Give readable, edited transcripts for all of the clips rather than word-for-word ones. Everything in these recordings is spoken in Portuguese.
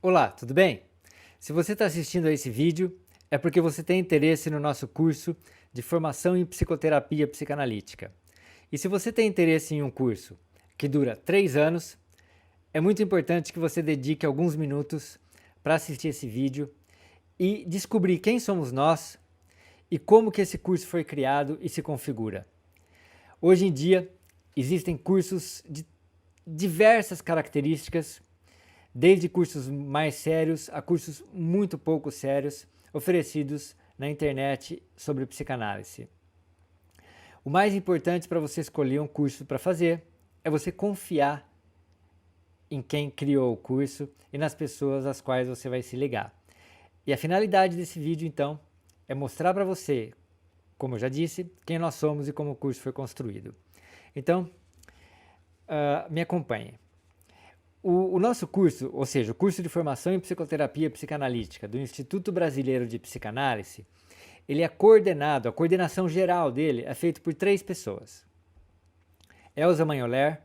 Olá, tudo bem? Se você está assistindo a esse vídeo, é porque você tem interesse no nosso curso de formação em psicoterapia psicanalítica. E se você tem interesse em um curso que dura 3 anos, é muito importante que você dedique alguns minutos para assistir esse vídeo e descobrir quem somos nós e como que esse curso foi criado e se configura. Hoje em dia, existem cursos de diversas características, desde cursos mais sérios a cursos muito pouco sérios, oferecidos na internet sobre psicanálise. O mais importante para você escolher um curso para fazer é você confiar em quem criou o curso e nas pessoas às quais você vai se ligar. E a finalidade desse vídeo, então, é mostrar para você, como eu já disse, quem nós somos e como o curso foi construído. Então, me acompanhe. O nosso curso, ou seja, o curso de formação em psicoterapia psicanalítica do Instituto Brasileiro de Psicanálise, ele é coordenado, a coordenação geral dele é feita por 3 pessoas. Elza Manholer,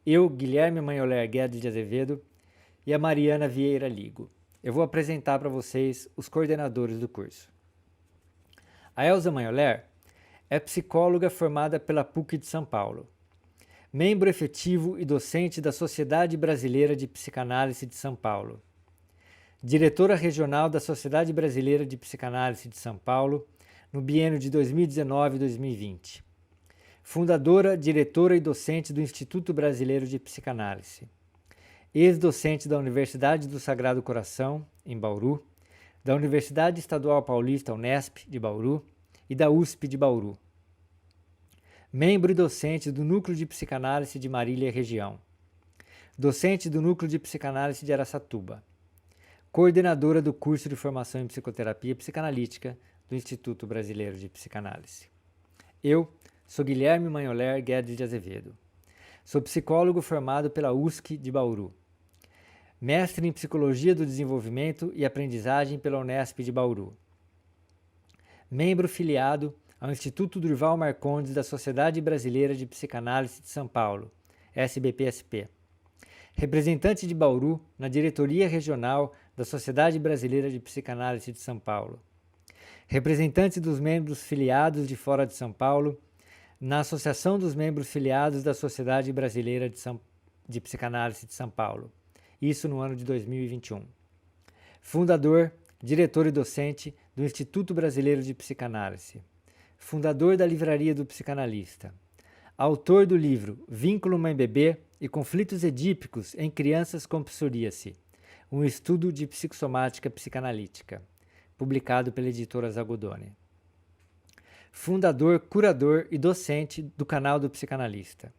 eu, Guilherme Manholer Guedes de Azevedo, e a Mariana Vieira Ligo. Eu vou apresentar para vocês os coordenadores do curso. A Elza Manholer é psicóloga formada pela PUC de São Paulo, membro efetivo e docente da Sociedade Brasileira de Psicanálise de São Paulo, diretora regional da Sociedade Brasileira de Psicanálise de São Paulo no biênio de 2019 e 2020, fundadora, diretora e docente do Instituto Brasileiro de Psicanálise, ex-docente da Universidade do Sagrado Coração, em Bauru, da Universidade Estadual Paulista Unesp de Bauru e da USP de Bauru, membro e docente do Núcleo de Psicanálise de Marília Região, docente do Núcleo de Psicanálise de Araçatuba, coordenadora do curso de formação em psicoterapia psicanalítica do Instituto Brasileiro de Psicanálise. Eu sou Guilherme Manholer Guedes de Azevedo. Sou psicólogo formado pela USC de Bauru, mestre em Psicologia do Desenvolvimento e Aprendizagem pela Unesp de Bauru, membro filiado ao Instituto Durval Marcondes da Sociedade Brasileira de Psicanálise de São Paulo, SBPSP. Representante de Bauru na Diretoria Regional da Sociedade Brasileira de Psicanálise de São Paulo. Representante dos membros filiados de fora de São Paulo na Associação dos Membros Filiados da Sociedade Brasileira de Psicanálise de São Paulo. Isso no ano de 2021. Fundador, diretor e docente do Instituto Brasileiro de Psicanálise. Fundador da Livraria do Psicanalista, autor do livro Vínculo Mãe-Bebê e Conflitos Edípicos em Crianças com Psoríase, um estudo de psicossomática psicanalítica, publicado pela editora Zagodoni. Fundador, curador e docente do canal do Psicanalista.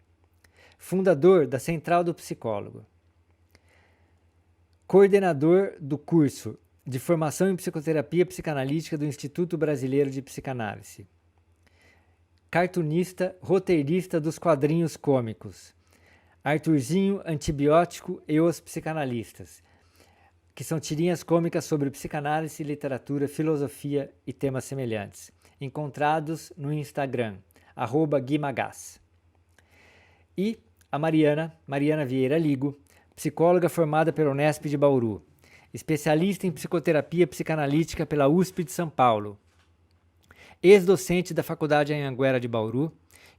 Fundador da Central do Psicólogo. Coordenador do curso de formação em psicoterapia psicanalítica do Instituto Brasileiro de Psicanálise. Cartunista, roteirista dos quadrinhos cômicos, Arthurzinho, Antibiótico e os Psicanalistas, que são tirinhas cômicas sobre psicanálise, literatura, filosofia e temas semelhantes, encontrados no Instagram, @guimagás. E a Mariana Vieira Ligo, psicóloga formada pela Unesp de Bauru, especialista em psicoterapia psicanalítica pela USP de São Paulo, ex-docente da Faculdade Anhanguera de Bauru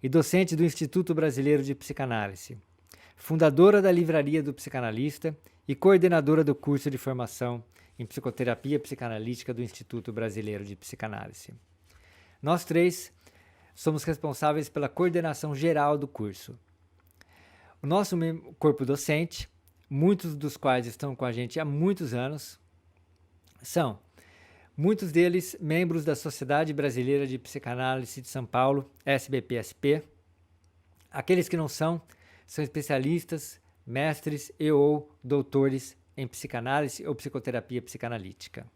e docente do Instituto Brasileiro de Psicanálise, fundadora da Livraria do Psicanalista e coordenadora do curso de formação em psicoterapia psicanalítica do Instituto Brasileiro de Psicanálise. Nós 3 somos responsáveis pela coordenação geral do curso. O nosso corpo docente, muitos dos quais estão com a gente há muitos anos, são muitos deles membros da Sociedade Brasileira de Psicanálise de São Paulo, SBPSP. Aqueles que não são especialistas, mestres e ou doutores em psicanálise ou psicoterapia psicanalítica.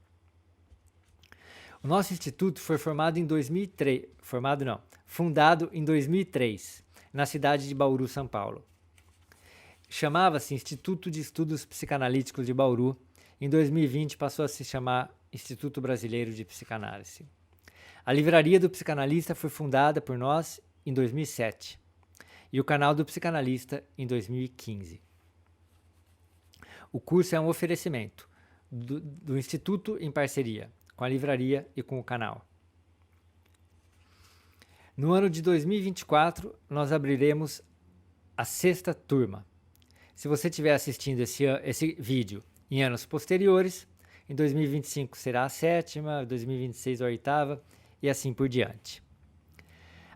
O nosso instituto foi fundado em 2003, na cidade de Bauru, São Paulo. Chamava-se Instituto de Estudos Psicanalíticos de Bauru. Em 2020 passou a se chamar Instituto Brasileiro de Psicanálise. A Livraria do Psicanalista foi fundada por nós em 2007 e o canal do Psicanalista em 2015. O curso é um oferecimento do Instituto em parceria com a livraria e com o canal. No ano de 2024, nós abriremos a 6ª turma. Se você estiver assistindo esse vídeo em anos posteriores, em 2025 será a 7ª, 2026 a 8ª e assim por diante.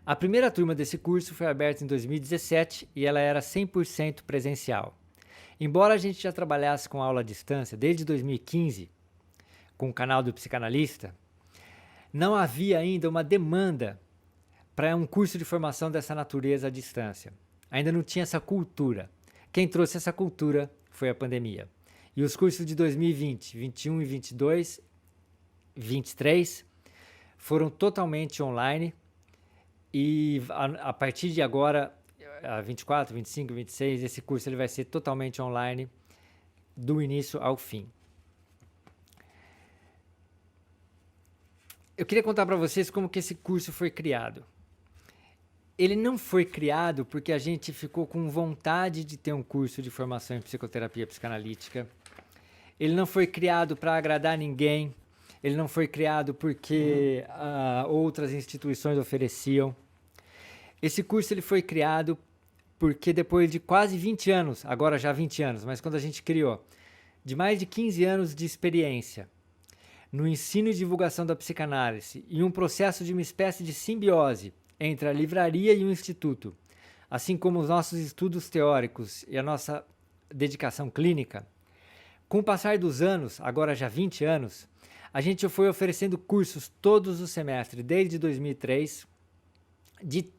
A primeira turma desse curso foi aberta em 2017 e ela era 100% presencial. Embora a gente já trabalhasse com aula à distância desde 2015, com o canal do Psicanalista, não havia ainda uma demanda para um curso de formação dessa natureza à distância. Ainda não tinha essa cultura. Quem trouxe essa cultura foi a pandemia. E os cursos de 2020, 21 e 22, 23 foram totalmente online e a partir de agora, 24, 25, 26, esse curso ele vai ser totalmente online do início ao fim. Eu queria contar para vocês como que esse curso foi criado. Ele não foi criado porque a gente ficou com vontade de ter um curso de formação em psicoterapia psicanalítica. Ele não foi criado para agradar ninguém. Ele não foi criado porque outras instituições ofereciam. Esse curso ele foi criado porque depois de quase 20 anos, agora já 20 anos, mas quando a gente criou, de mais de 15 anos de experiência no ensino e divulgação da psicanálise e um processo de uma espécie de simbiose entre a livraria e o instituto, assim como os nossos estudos teóricos e a nossa dedicação clínica, com o passar dos anos, agora já 20 anos, a gente foi oferecendo cursos todos os semestres, desde 2003, de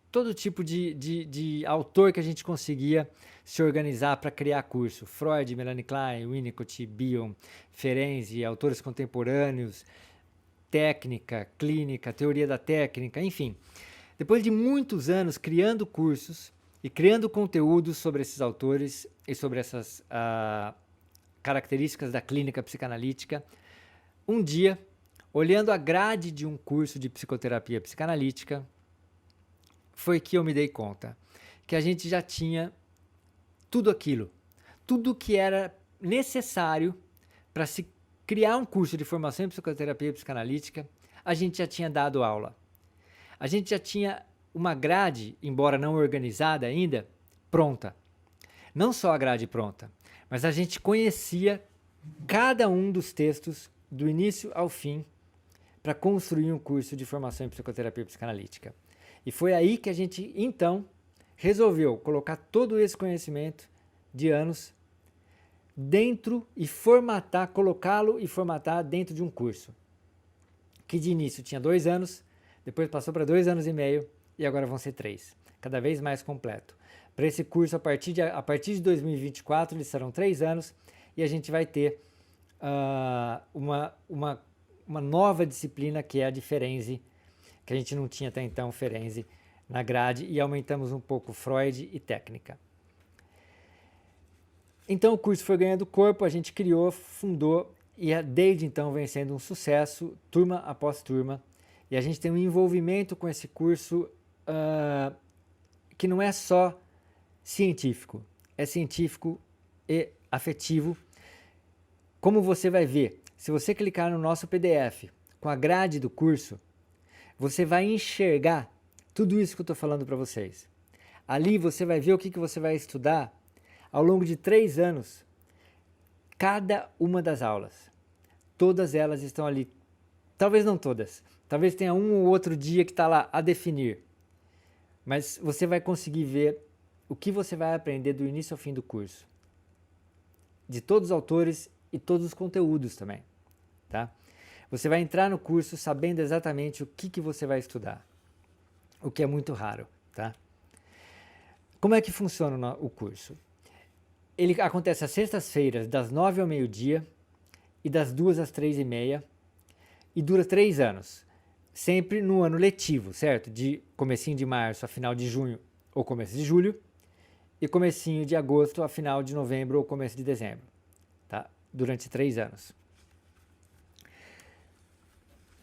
todo tipo de autor que a gente conseguia se organizar para criar curso. Freud, Melanie Klein, Winnicott, Bion, Ferenczi, autores contemporâneos, técnica, clínica, teoria da técnica, enfim. Depois de muitos anos criando cursos e criando conteúdos sobre esses autores e sobre essas características da clínica psicanalítica, um dia, olhando a grade de um curso de psicoterapia psicanalítica, foi que eu me dei conta que a gente já tinha tudo aquilo, tudo que era necessário para se criar um curso de formação em psicoterapia psicanalítica, a gente já tinha dado aula. A gente já tinha uma grade, embora não organizada ainda, pronta. Não só a grade pronta, mas a gente conhecia cada um dos textos do início ao fim para construir um curso de formação em psicoterapia psicanalítica. E foi aí que a gente, então, resolveu colocar todo esse conhecimento de anos dentro e formatar, colocá-lo e formatar dentro de um curso, que de início tinha 2 anos, depois passou para 2 anos e meio e agora vão ser 3, cada vez mais completo. Para esse curso, a partir de 2024, eles serão 3 anos e a gente vai ter uma nova disciplina que é a de Ferenczi, que a gente não tinha até então Ferenczi na grade, e aumentamos um pouco Freud e técnica. Então o curso foi ganhando corpo, a gente criou, fundou e desde então vem sendo um sucesso, turma após turma, e a gente tem um envolvimento com esse curso que não é só científico, é científico e afetivo. Como você vai ver, se você clicar no nosso PDF com a grade do curso, você vai enxergar tudo isso que eu estou falando para vocês. Ali você vai ver o que você vai estudar ao longo de 3 anos, cada uma das aulas. Todas elas estão ali. Talvez não todas. Talvez tenha um ou outro dia que está lá a definir. Mas você vai conseguir ver o que você vai aprender do início ao fim do curso. De todos os autores e todos os conteúdos também. Tá? Você vai entrar no curso sabendo exatamente o que você vai estudar. O que é muito raro. Tá? Como é que funciona o curso? Ele acontece às sextas-feiras, das 9 ao meio-dia e das 2 às 3h30 e dura 3 anos. Sempre no ano letivo, certo? De comecinho de março a final de junho ou começo de julho e comecinho de agosto a final de novembro ou começo de dezembro. Tá? Durante 3 anos.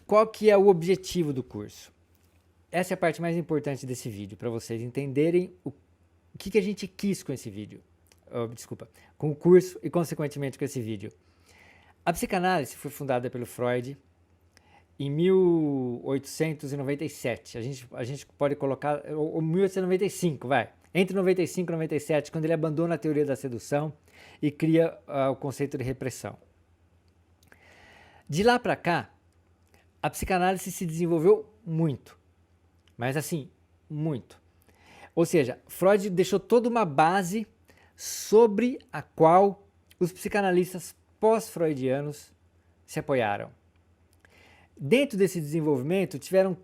Qual que é o objetivo do curso? Essa é a parte mais importante desse vídeo, para vocês entenderem o que a gente quis com esse vídeo. Com o curso e, consequentemente, com esse vídeo. A psicanálise foi fundada pelo Freud em 1897. A gente pode colocar, ou 1895, vai. Entre 95 e 97, quando ele abandona a teoria da sedução e cria o conceito de repressão. De lá para cá, a psicanálise se desenvolveu muito, mas assim, muito. Ou seja, Freud deixou toda uma base sobre a qual os psicanalistas pós-freudianos se apoiaram. Dentro desse desenvolvimento, tiveram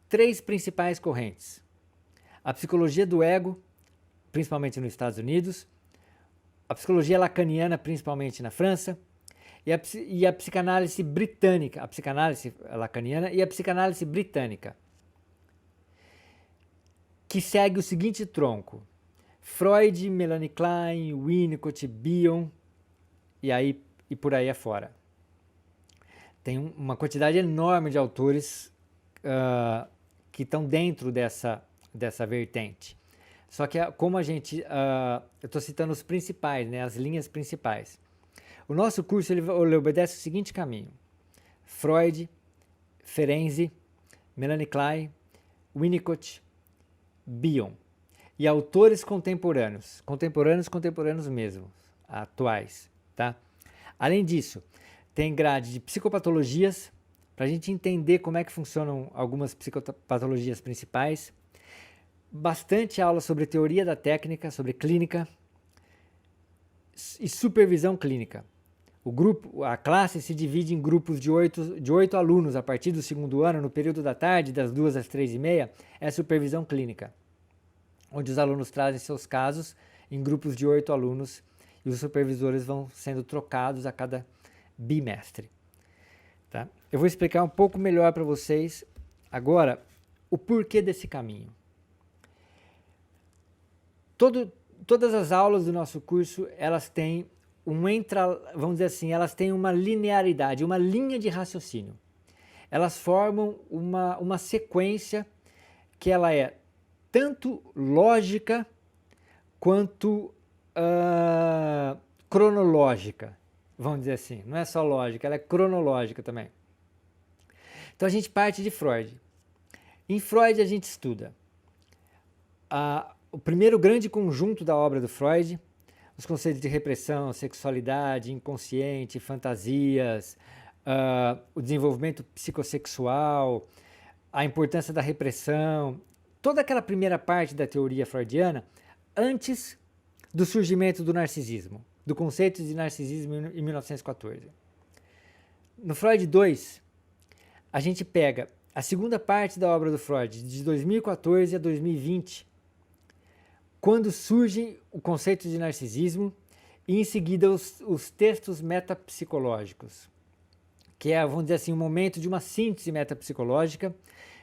três principais correntes. A psicologia do ego, principalmente nos Estados Unidos, a psicologia lacaniana, principalmente na França, e a psicanálise britânica, a psicanálise lacaniana e a psicanálise britânica, que segue o seguinte tronco: Freud, Melanie Klein, Winnicott, Bion e por aí afora. Tem uma quantidade enorme de autores que estão dentro dessa vertente. Só que como a gente, eu estou citando os principais, né, as linhas principais. O nosso curso ele obedece o seguinte caminho: Freud, Ferenczi, Melanie Klein, Winnicott, Bion e autores contemporâneos mesmo, atuais, tá? Além disso, tem grade de psicopatologias, para a gente entender como é que funcionam algumas psicopatologias principais, bastante aula sobre teoria da técnica, sobre clínica e supervisão clínica. A classe se divide em grupos de 8 alunos a partir do segundo ano, no período da tarde, das 2 às 3h30, é supervisão clínica, onde os alunos trazem seus casos em grupos de 8 alunos e os supervisores vão sendo trocados a cada bimestre. Tá? Eu vou explicar um pouco melhor para vocês agora o porquê desse caminho. Todas as aulas do nosso curso, elas têm vamos dizer assim, elas têm uma linearidade, uma linha de raciocínio. Elas formam uma sequência que ela é tanto lógica quanto cronológica, vamos dizer assim. Não é só lógica, ela é cronológica também. Então a gente parte de Freud. Em Freud a gente estuda o primeiro grande conjunto da obra do Freud, os conceitos de repressão, sexualidade, inconsciente, fantasias, o desenvolvimento psicossexual, a importância da repressão, toda aquela primeira parte da teoria freudiana antes do surgimento do narcisismo, do conceito de narcisismo em 1914. No Freud 2, a gente pega a segunda parte da obra do Freud, de 2014 a 2020, quando surge o conceito de narcisismo e em seguida os textos metapsicológicos, que é, vamos dizer assim, um momento de uma síntese metapsicológica,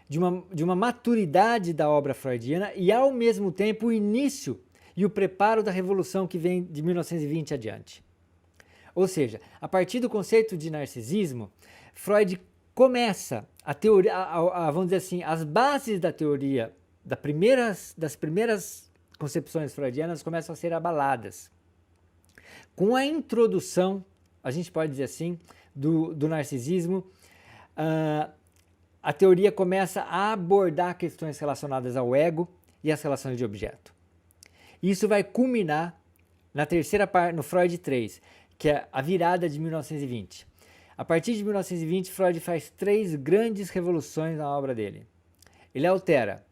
de uma maturidade da obra freudiana e, ao mesmo tempo, o início e o preparo da revolução que vem de 1920 adiante. Ou seja, a partir do conceito de narcisismo, Freud começa a teoria, vamos dizer assim, as bases da teoria das primeiras concepções freudianas começam a ser abaladas. Com a introdução, a gente pode dizer assim, do narcisismo, a teoria começa a abordar questões relacionadas ao ego e às relações de objeto. Isso vai culminar na terceira parte, no Freud 3, que é a virada de 1920. A partir de 1920, Freud faz 3 grandes revoluções na obra dele. Ele altera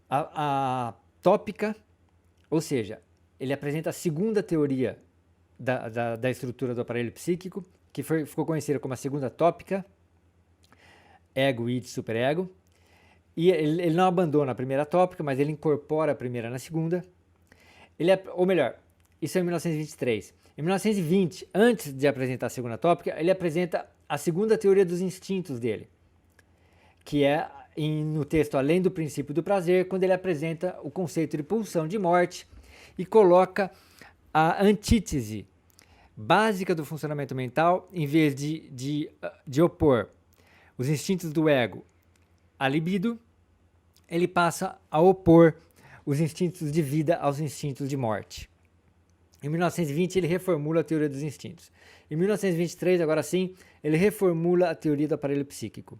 a tópica, ou seja, ele apresenta a segunda teoria da estrutura do aparelho psíquico, que ficou conhecida como a segunda tópica, ego, id, superego. E ele não abandona a primeira tópica, mas ele incorpora a primeira na segunda. Ou melhor, isso é em 1923. Em 1920, antes de apresentar a segunda tópica, ele apresenta a segunda teoria dos instintos dele, que é no texto Além do Princípio do Prazer, quando ele apresenta o conceito de pulsão de morte e coloca a antítese básica do funcionamento mental, em vez de opor os instintos do ego à libido, ele passa a opor os instintos de vida aos instintos de morte. Em 1920, ele reformula a teoria dos instintos. Em 1923, agora sim, ele reformula a teoria do aparelho psíquico.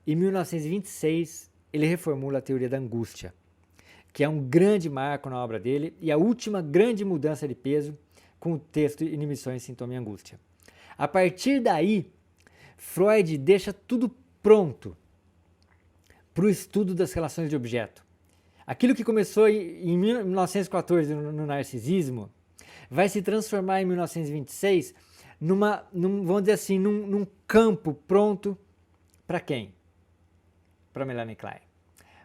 Em 1926, ele reformula a teoria da angústia, que é um grande marco na obra dele e a última grande mudança de peso com o texto Inibições, Sintoma e Angústia. A partir daí, Freud deixa tudo pronto para o estudo das relações de objeto. Aquilo que começou em 1914 no narcisismo vai se transformar em 1926 vamos dizer assim, num campo pronto para quem? Para Melanie Klein.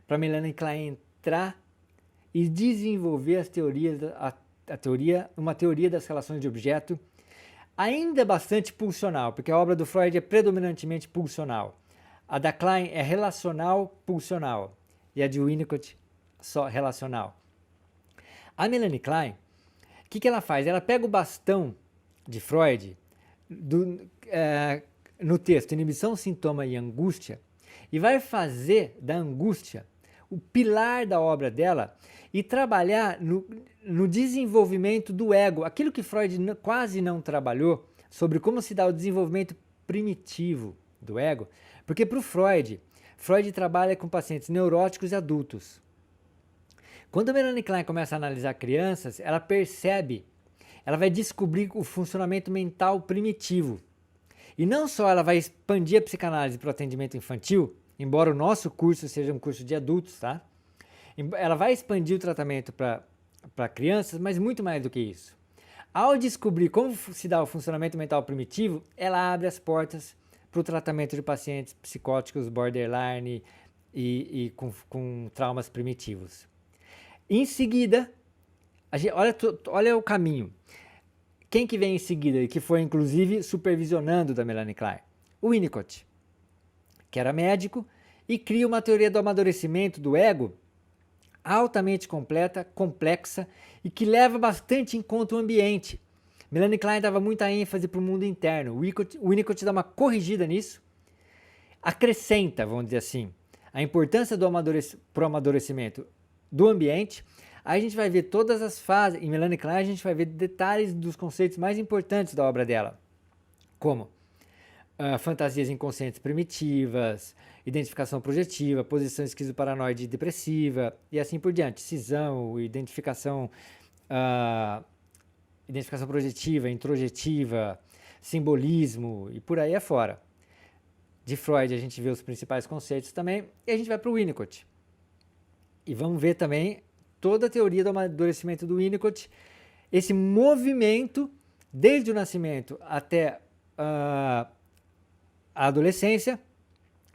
Para Melanie Klein entrar e desenvolver as teorias, uma teoria das relações de objeto, ainda bastante pulsional, porque a obra do Freud é predominantemente pulsional. A da Klein é relacional pulsional e a de Winnicott só relacional. A Melanie Klein, o que ela faz? Ela pega o bastão de Freud no texto Inibição, Sintoma e Angústia e vai fazer da angústia o pilar da obra dela e trabalhar no desenvolvimento do ego, aquilo que Freud quase não trabalhou, sobre como se dá o desenvolvimento primitivo do ego, porque para o Freud trabalha com pacientes neuróticos e adultos. Quando a Melanie Klein começa a analisar crianças, ela percebe, ela vai descobrir o funcionamento mental primitivo. E não só ela vai expandir a psicanálise para o atendimento infantil, embora o nosso curso seja um curso de adultos, tá? Ela vai expandir o tratamento para crianças, mas muito mais do que isso. Ao descobrir como se dá o funcionamento mental primitivo, ela abre as portas para o tratamento de pacientes psicóticos, borderline e com traumas primitivos. Em seguida, olha o caminho. Quem que vem em seguida e que foi inclusive supervisionando da Melanie Klein? O Winnicott, que era médico e cria uma teoria do amadurecimento do ego altamente completa, complexa e que leva bastante em conta o ambiente. Melanie Klein dava muita ênfase para o mundo interno. O Winnicott dá uma corrigida nisso, acrescenta, vamos dizer assim, a importância para o amadurecimento do ambiente. Aí a gente vai ver todas as fases. Em Melanie Klein a gente vai ver detalhes dos conceitos mais importantes da obra dela, como fantasias inconscientes primitivas, identificação projetiva, posição esquizoparanoide e depressiva e assim por diante, cisão, identificação projetiva, introjetiva, simbolismo e por aí afora. De Freud a gente vê os principais conceitos também e a gente vai para o Winnicott. E vamos ver também toda a teoria do amadurecimento do Winnicott, esse movimento desde o nascimento até a adolescência,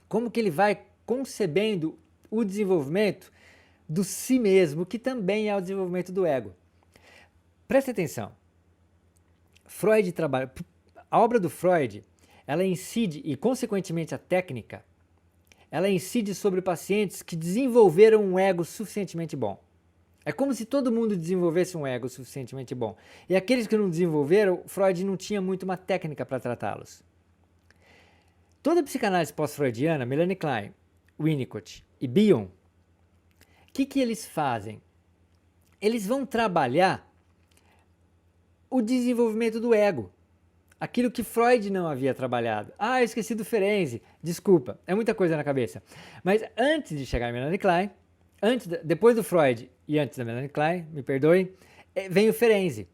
como que ele vai concebendo o desenvolvimento do si mesmo, que também é o desenvolvimento do ego. Preste atenção. Freud trabalha, a obra do Freud, ela incide, e consequentemente a técnica, ela incide sobre pacientes que desenvolveram um ego suficientemente bom. É como se todo mundo desenvolvesse um ego suficientemente bom. E aqueles que não desenvolveram, Freud não tinha muito uma técnica para tratá-los. Toda a psicanálise pós-freudiana, Melanie Klein, Winnicott e Bion, o que eles fazem? Eles vão trabalhar o desenvolvimento do ego. Aquilo que Freud não havia trabalhado. Eu esqueci do Ferenczi. Desculpa, é muita coisa na cabeça. Mas antes de chegar em Melanie Klein, depois do Freud e antes da Melanie Klein, me perdoem, vem o Ferenczi.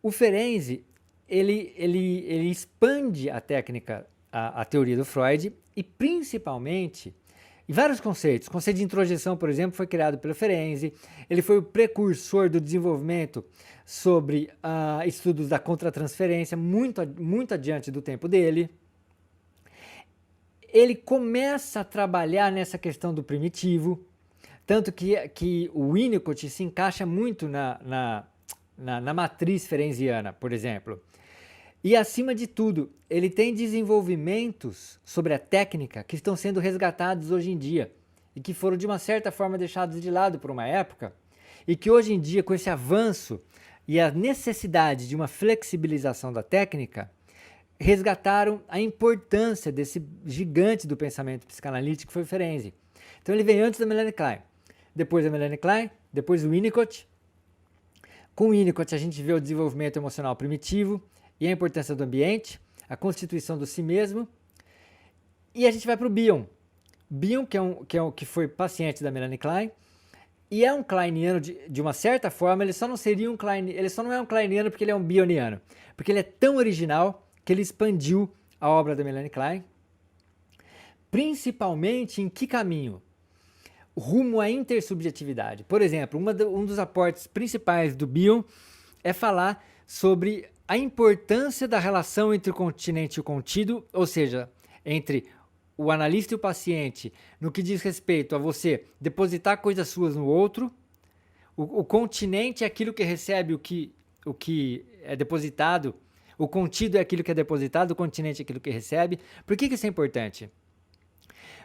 O Ferenczi, ele expande a técnica, a teoria do Freud e principalmente em vários conceitos. O conceito de introjeção, por exemplo, foi criado pelo Ferenczi. Ele foi o precursor do desenvolvimento sobre estudos da contratransferência, muito adiante do tempo dele. Ele começa a trabalhar nessa questão do primitivo, tanto que o Winnicott se encaixa muito na matriz ferenciana, por exemplo. E, acima de tudo, ele tem desenvolvimentos sobre a técnica que estão sendo resgatados hoje em dia e que foram, de uma certa forma, deixados de lado por uma época e que, hoje em dia, com esse avanço e a necessidade de uma flexibilização da técnica, resgataram a importância desse gigante do pensamento psicanalítico que foi o Ferenczi. Então, ele vem antes da Melanie Klein, depois da Melanie Klein, depois o Winnicott. Com o Winnicott, a gente vê o desenvolvimento emocional primitivo e a importância do ambiente, a constituição do si mesmo. E a gente vai para o Bion. Bion, que foi paciente da Melanie Klein, e é um kleiniano de uma certa forma. Ele só não seria um kleiniano, ele só não é um kleiniano porque ele é um bioniano, porque ele é tão original que ele expandiu a obra da Melanie Klein, principalmente em que caminho? Rumo à intersubjetividade. Por exemplo, um dos aportes principais do Bion é falar sobre a importância da relação entre o continente e o contido, ou seja, entre o analista e o paciente, no que diz respeito a você depositar coisas suas no outro. O continente é aquilo que recebe o que é depositado, o contido é aquilo que é depositado, o continente é aquilo que recebe. Por que isso é importante?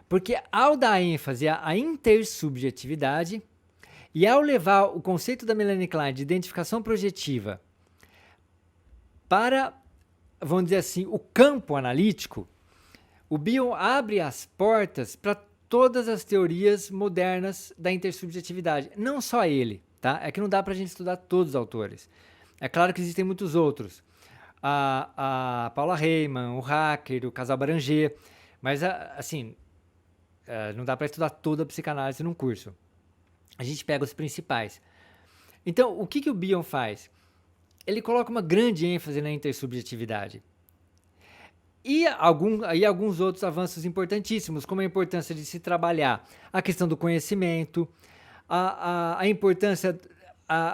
Porque ao dar ênfase à intersubjetividade e ao levar o conceito da Melanie Klein de identificação projetiva para, vamos dizer assim, o campo analítico, o Bion abre as portas para todas as teorias modernas da intersubjetividade. Não só ele, tá? É que não dá para a gente estudar todos os autores. É claro que existem muitos outros. A Paula Heyman, o Hacker, o Casal Baranger, mas assim, não dá para estudar toda a psicanálise num curso. A gente pega os principais. Então, o que o Bion faz? Ele coloca uma grande ênfase na intersubjetividade. E alguns outros avanços importantíssimos, como a importância de se trabalhar a questão do conhecimento, a importância...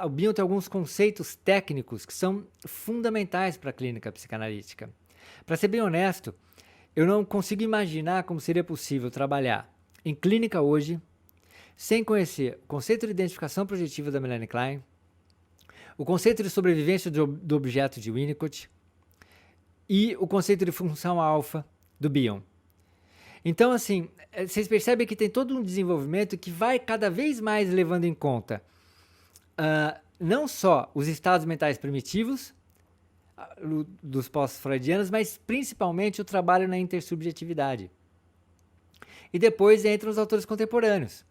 o Bion tem alguns conceitos técnicos que são fundamentais para a clínica psicanalítica. Para ser bem honesto, eu não consigo imaginar como seria possível trabalhar em clínica hoje sem conhecer o conceito de identificação projetiva da Melanie Klein, o conceito de sobrevivência do objeto de Winnicott e o conceito de função alfa do Bion. Então, assim, vocês percebem que tem todo um desenvolvimento que vai cada vez mais levando em conta não só os estados mentais primitivos dos pós-freudianos, mas principalmente o trabalho na intersubjetividade. E depois entram os autores contemporâneos.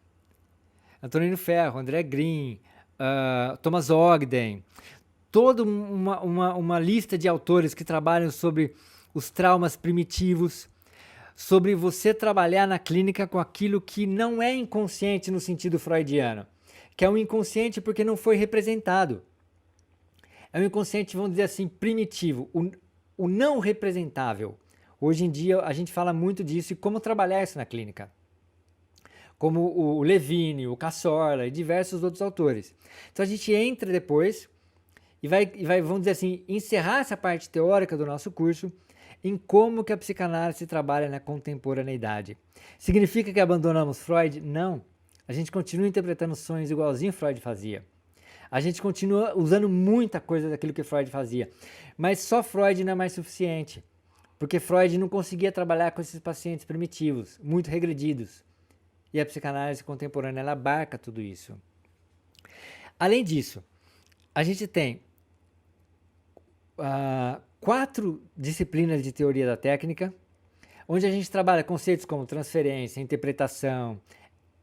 Antonino Ferro, André Green, Thomas Ogden, toda uma lista de autores que trabalham sobre os traumas primitivos, sobre você trabalhar na clínica com aquilo que não é inconsciente no sentido freudiano, que é um inconsciente porque não foi representado. É um inconsciente, vamos dizer assim, primitivo, o não representável. Hoje em dia a gente fala muito disso e como trabalhar isso na clínica. Como o Levine, o Cassorla e diversos outros autores. Então a gente entra depois e vai, vamos dizer assim, encerrar essa parte teórica do nosso curso em como que a psicanálise trabalha na contemporaneidade. Significa que abandonamos Freud? Não. A gente continua interpretando sonhos igualzinho Freud fazia. A gente continua usando muita coisa daquilo que Freud fazia. Mas só Freud não é mais suficiente. Porque Freud não conseguia trabalhar com esses pacientes primitivos, muito regredidos. E a psicanálise contemporânea, ela abarca tudo isso. Além disso, a gente tem 4 disciplinas de teoria da técnica, onde a gente trabalha conceitos como transferência, interpretação,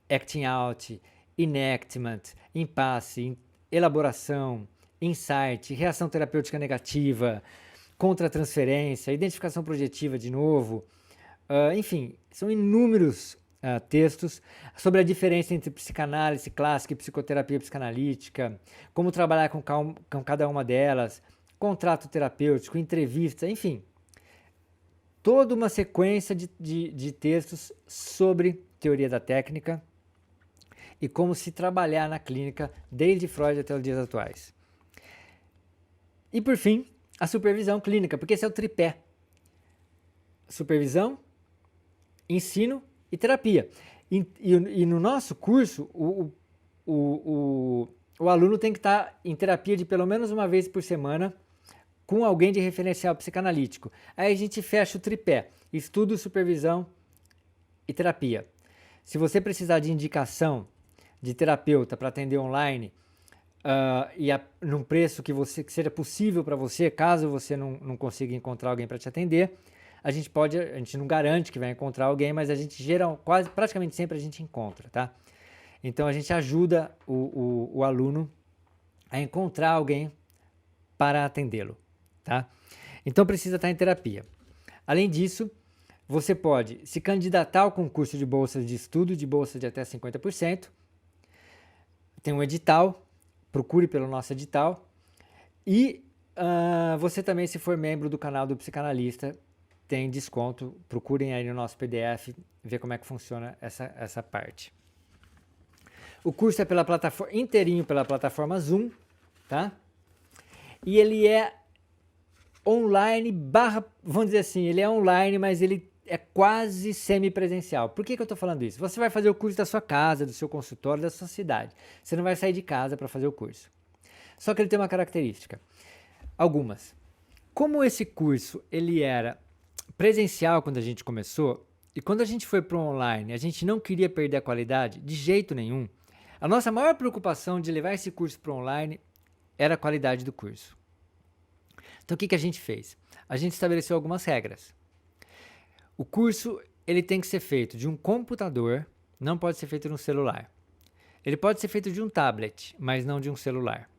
acting out, enactment, impasse, elaboração, insight, reação terapêutica negativa, contra-transferência, identificação projetiva de novo, enfim, são inúmeros textos sobre a diferença entre psicanálise clássica e psicoterapia psicanalítica, como trabalhar com cada uma delas, contrato terapêutico, entrevista, enfim, toda uma sequência de textos sobre teoria da técnica e como se trabalhar na clínica desde Freud até os dias atuais. E por fim, a supervisão clínica, porque esse é o tripé. Supervisão, ensino e terapia. E no nosso curso, o aluno tem que estar em terapia de pelo menos uma vez por semana com alguém de referencial psicanalítico. Aí a gente fecha o tripé, estudo, supervisão e terapia. Se você precisar de indicação de terapeuta para atender online num preço que seja possível para você, caso você não consiga encontrar alguém para te atender, a gente não garante que vai encontrar alguém, mas a gente praticamente sempre a gente encontra, tá? Então a gente ajuda o aluno a encontrar alguém para atendê-lo, tá? Então precisa estar em terapia. Além disso, você pode se candidatar ao concurso de bolsas de estudo, de bolsa de até 50%. Tem um edital, procure pelo nosso edital. E você também, se for membro do canal do Psicanalista, tem desconto. Procurem aí no nosso PDF, ver como é que funciona essa parte. O curso é pela plataforma, inteirinho pela plataforma Zoom, tá? E ele é online vamos dizer assim, ele é online, mas ele é quase semipresencial. Por que eu estou falando isso? Você vai fazer o curso da sua casa, do seu consultório, da sua cidade. Você não vai sair de casa para fazer o curso. Só que ele tem uma característica. Algumas. Como esse curso ele era presencial quando a gente começou, e quando a gente foi para o online, a gente não queria perder a qualidade de jeito nenhum. A nossa maior preocupação de levar esse curso para o online era a qualidade do curso. Então o que a gente fez? A gente estabeleceu algumas regras. O curso ele tem que ser feito de um computador, não pode ser feito no celular. Ele pode ser feito de um tablet, mas não de um celular.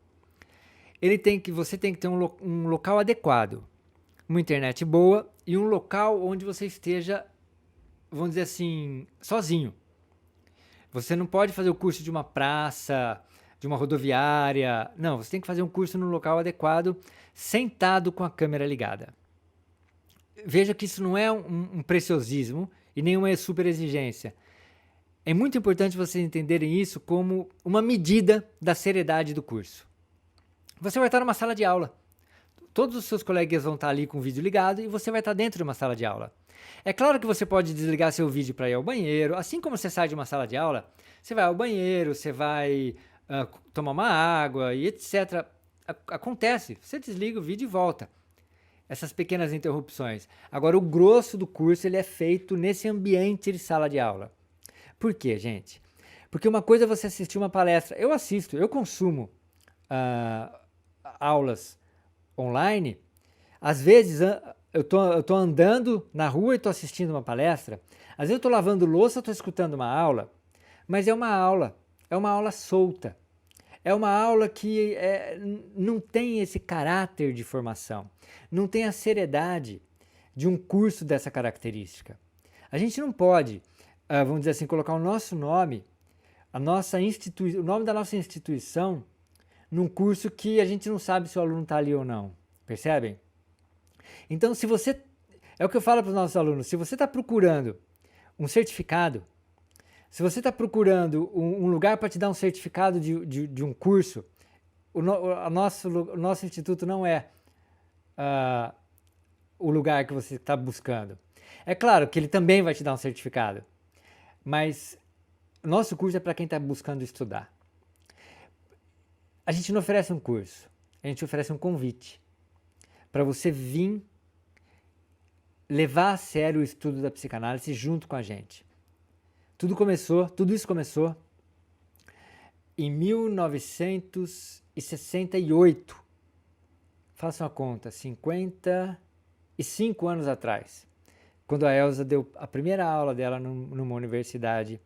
Você tem que ter um local adequado, uma internet boa e um local onde você esteja, vamos dizer assim, sozinho. Você não pode fazer o curso de uma praça, de uma rodoviária. Não, você tem que fazer um curso num local adequado, sentado com a câmera ligada. Veja que isso não é um preciosismo e nem uma super exigência. É muito importante vocês entenderem isso como uma medida da seriedade do curso. Você vai estar numa sala de aula. Todos os seus colegas vão estar ali com o vídeo ligado e você vai estar dentro de uma sala de aula. É claro que você pode desligar seu vídeo para ir ao banheiro. Assim como você sai de uma sala de aula, você vai ao banheiro, você vai tomar uma água e etc. Acontece. Você desliga o vídeo e volta. Essas pequenas interrupções. Agora, o grosso do curso ele é feito nesse ambiente de sala de aula. Por quê, gente? Porque uma coisa é você assistir uma palestra. Eu consumo aulas online. Às vezes eu tô andando na rua e estou assistindo uma palestra. Às vezes eu estou lavando louça, estou escutando uma aula. Mas é uma aula solta. É uma aula que não tem esse caráter de formação. Não tem a seriedade de um curso dessa característica. A gente não pode, vamos dizer assim, colocar o nosso nome, o nome da nossa instituição, num curso que a gente não sabe se o aluno está ali ou não. Percebem? Então, é o que eu falo para os nossos alunos, se você está procurando um certificado, se você está procurando um lugar para te dar um certificado de um curso, o nosso instituto não é o lugar que você está buscando. É claro que ele também vai te dar um certificado, mas o nosso curso é para quem está buscando estudar. A gente não oferece um curso, a gente oferece um convite para você vir levar a sério o estudo da psicanálise junto com a gente. Tudo isso começou em 1968. Façam a conta, 55 anos atrás, quando a Elza deu a primeira aula dela numa universidade,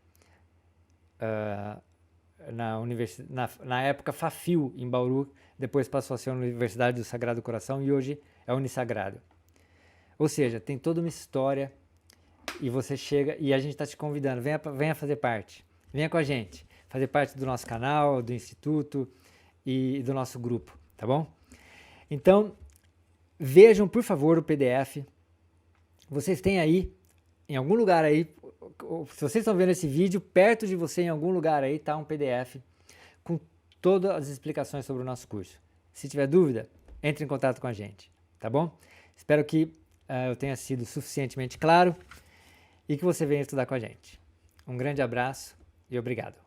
na época FAFIU, em Bauru, depois passou a ser a Universidade do Sagrado Coração e hoje é Unisagrado. Ou seja, tem toda uma história e você chega e a gente está te convidando, venha fazer parte, venha com a gente, fazer parte do nosso canal, do Instituto e do nosso grupo, tá bom? Então, vejam por favor o PDF, vocês têm aí, em algum lugar aí, se vocês estão vendo esse vídeo, perto de você em algum lugar aí está um PDF com todas as explicações sobre o nosso curso. Se tiver dúvida, entre em contato com a gente, tá bom? Espero que eu tenha sido suficientemente claro e que você venha estudar com a gente. Um grande abraço e obrigado.